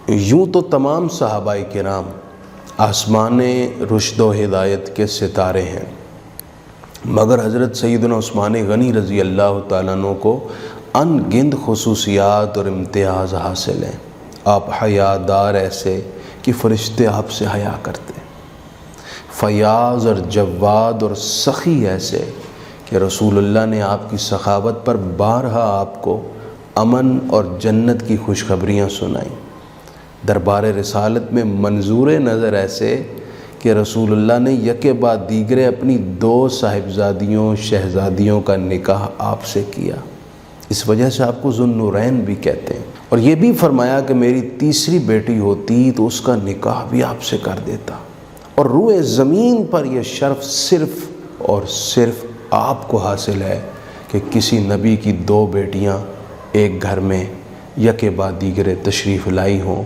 یوں تو تمام صحابہ کرام آسمان رشد و ہدایت کے ستارے ہیں، مگر حضرت سیدنا عثمان غنی رضی اللہ تعالیٰ عنہ کو ان گنت خصوصیات اور امتیاز حاصل ہیں۔ آپ حیادار ایسے کہ فرشتے آپ سے حیا کرتے، فیاض اور جواد اور سخی ایسے کہ رسول اللہ نے آپ کی سخاوت پر بارہا آپ کو امن اور جنت کی خوشخبریاں سنائیں۔ دربار رسالت میں منظور نظر ایسے کہ رسول اللہ نے یکے بعد دیگرے اپنی 2 صاحبزادیوں شہزادیوں کا نکاح آپ سے کیا، اس وجہ سے آپ کو ذو النورین بھی کہتے ہیں، اور یہ بھی فرمایا کہ میری تیسری بیٹی ہوتی تو اس کا نکاح بھی آپ سے کر دیتا، اور روئے زمین پر یہ شرف صرف اور صرف آپ کو حاصل ہے کہ کسی نبی کی 2 بیٹیاں ایک گھر میں یکے بعد دیگرے تشریف لائی ہوں،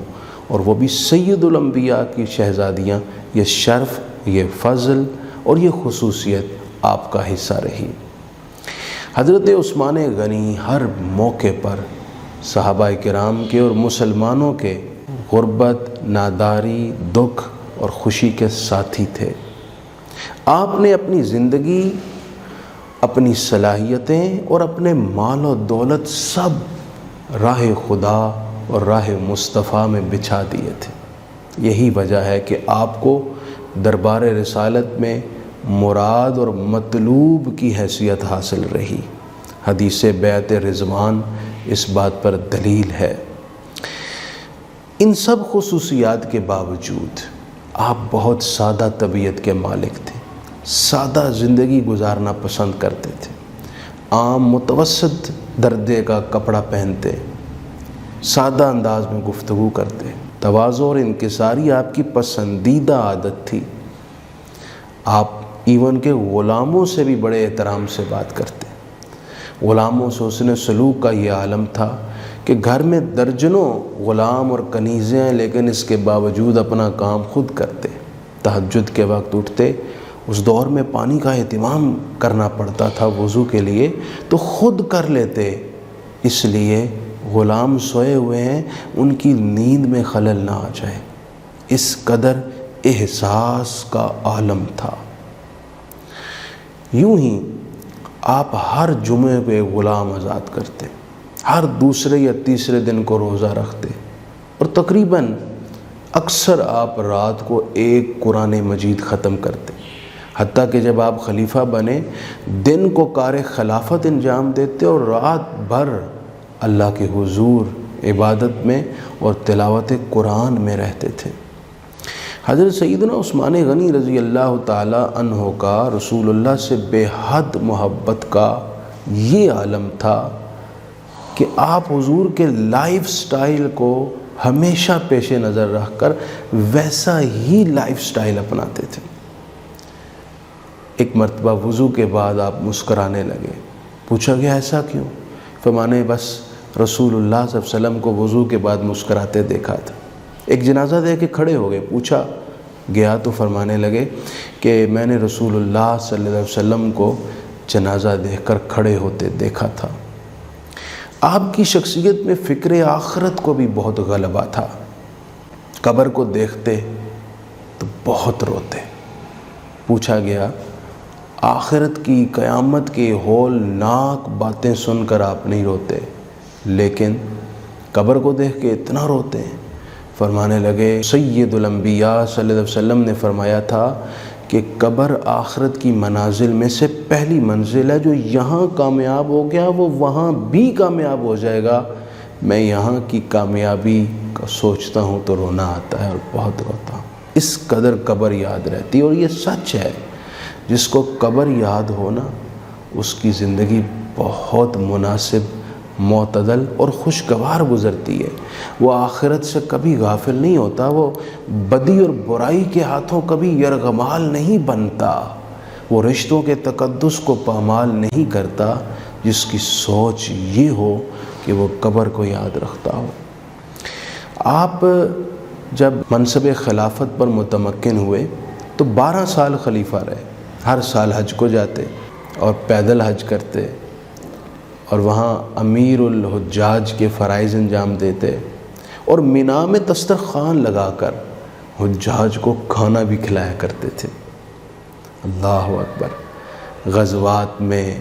اور وہ بھی سید الانبیاء کی شہزادیاں۔ یہ شرف، یہ فضل اور یہ خصوصیت آپ کا حصہ رہی۔ حضرت عثمان غنی ہر موقع پر صحابہ کرام کے اور مسلمانوں کے غربت، ناداری، دکھ اور خوشی کے ساتھی تھے۔ آپ نے اپنی زندگی، اپنی صلاحیتیں اور اپنے مال و دولت سب راہ خدا اور راہ مصطفیٰ میں بچھا دیے تھے۔ یہی وجہ ہے کہ آپ کو دربار رسالت میں مراد اور مطلوب کی حیثیت حاصل رہی۔ حدیث بیعت رضوان اس بات پر دلیل ہے۔ ان سب خصوصیات کے باوجود آپ بہت سادہ طبیعت کے مالک تھے، سادہ زندگی گزارنا پسند کرتے تھے، عام متوسط درجے کا کپڑا پہنتے، سادہ انداز میں گفتگو کرتے۔ تواضع اور انکساری آپ کی پسندیدہ عادت تھی۔ آپ ایون کے غلاموں سے بھی بڑے احترام سے بات کرتے۔ غلاموں سے حسن سلوک کا یہ عالم تھا کہ گھر میں درجنوں غلام اور کنیزیں ہیں، لیکن اس کے باوجود اپنا کام خود کرتے۔ تہجد کے وقت اٹھتے، اس دور میں پانی کا اہتمام کرنا پڑتا تھا وضو کے لیے، تو خود کر لیتے، اس لیے غلام سوئے ہوئے ہیں ان کی نیند میں خلل نہ آ جائے۔ اس قدر احساس کا عالم تھا۔ یوں ہی آپ ہر جمعے کو ایک غلام آزاد کرتے، ہر دوسرے یا تیسرے دن کو روزہ رکھتے، اور تقریباً اکثر آپ رات کو ایک قرآن مجید ختم کرتے، حتیٰ کہ جب آپ خلیفہ بنے دن کو کار خلافت انجام دیتے اور رات بھر اللہ کے حضور عبادت میں اور تلاوت قرآن میں رہتے تھے۔ حضرت سیدنا عثمان غنی رضی اللہ تعالی عنہ کا رسول اللہ سے بے حد محبت کا یہ عالم تھا کہ آپ حضور کے لائف سٹائل کو ہمیشہ پیش نظر رکھ کر ویسا ہی لائف سٹائل اپناتے تھے۔ ایک مرتبہ وضو کے بعد آپ مسکرانے لگے۔ پوچھا گیا ایسا کیوں؟ فرمانے بس رسول اللہ صلی اللہ علیہ وسلم کو وضو کے بعد مسکراتے دیکھا تھا۔ ایک جنازہ دیکھ کے کھڑے ہو گئے، پوچھا گیا تو فرمانے لگے کہ میں نے رسول اللہ صلی اللہ علیہ وسلم کو جنازہ دیکھ کر کھڑے ہوتے دیکھا تھا۔ آپ کی شخصیت میں فکر آخرت کو بھی بہت غلبہ تھا۔ قبر کو دیکھتے تو بہت روتے۔ پوچھا گیا آخرت کی، قیامت کی ہولناک باتیں سن کر آپ نہیں روتے، لیکن قبر کو دیکھ کے اتنا روتے ہیں؟ فرمانے لگے سید الانبیاء صلی اللہ علیہ وسلم نے فرمایا تھا کہ قبر آخرت کی منازل میں سے پہلی منزل ہے، جو یہاں کامیاب ہو گیا وہ وہاں بھی کامیاب ہو جائے گا۔ میں یہاں کی کامیابی کا سوچتا ہوں تو رونا آتا ہے اور بہت روتا ہوں۔ اس قدر قبر یاد رہتی، اور یہ سچ ہے، جس کو قبر یاد ہونا اس کی زندگی بہت مناسب، معتدل اور خوشگوار گزرتی ہے۔ وہ آخرت سے کبھی غافل نہیں ہوتا، وہ بدی اور برائی کے ہاتھوں کبھی یرغمال نہیں بنتا، وہ رشتوں کے تقدس کو پامال نہیں کرتا، جس کی سوچ یہ ہو کہ وہ قبر کو یاد رکھتا ہو۔ آپ جب منصب خلافت پر متمکن ہوئے تو 12 سال خلیفہ رہے۔ ہر سال حج کو جاتے اور پیدل حج کرتے، اور وہاں امیر الحجاج کے فرائض انجام دیتے، اور مینا میں دسترخوان لگا کر حجاج کو کھانا بھی کھلایا کرتے تھے۔ اللہ اکبر۔ غزوات میں،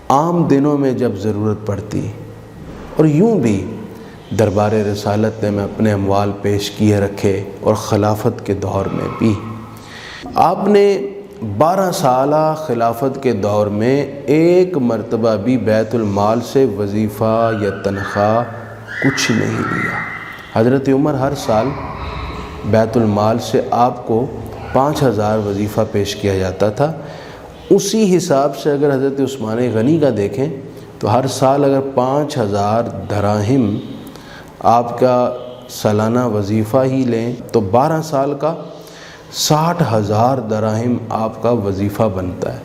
عام دنوں میں جب ضرورت پڑتی، اور یوں بھی دربار رسالت نے میں اپنے اموال پیش کیے رکھے، اور خلافت کے دور میں بھی آپ نے 12 سالہ خلافت کے دور میں ایک مرتبہ بھی بیت المال سے وظیفہ یا تنخواہ کچھ نہیں لیا۔ حضرت عمر ہر سال بیت المال سے آپ کو 5000 وظیفہ پیش کیا جاتا تھا۔ اسی حساب سے اگر حضرت عثمان غنی کا دیکھیں تو ہر سال اگر 5000 دراہم آپ کا سالانہ وظیفہ ہی لیں تو 12 سال کا 60,000 دراہم آپ کا وظیفہ بنتا ہے،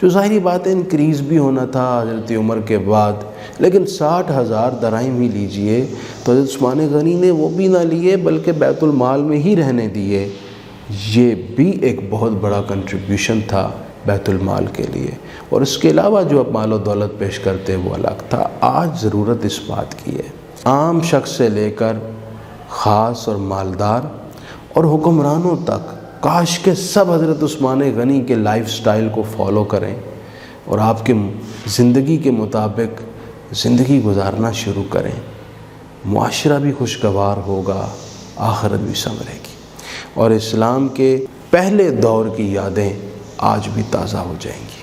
جو ظاہری بات ہے انکریز بھی ہونا تھا حضرت عمر کے بعد، لیکن 60,000 دراہم ہی لیجئے تو حضرت عثمان غنی نے وہ بھی نہ لیے بلکہ بیت المال میں ہی رہنے دیے۔ یہ بھی ایک بہت بڑا کنٹریبیوشن تھا بیت المال کے لیے، اور اس کے علاوہ جو اب مال و دولت پیش کرتے وہ الگ تھا۔ آج ضرورت اس بات کی ہے، عام شخص سے لے کر خاص اور مالدار اور حکمرانوں تک، کاش کہ سب حضرت عثمان غنی کے لائف سٹائل کو فالو کریں اور آپ کے زندگی کے مطابق زندگی گزارنا شروع کریں۔ معاشرہ بھی خوشگوار ہوگا، آخرت بھی سنورے گی، اور اسلام کے پہلے دور کی یادیں آج بھی تازہ ہو جائیں گی۔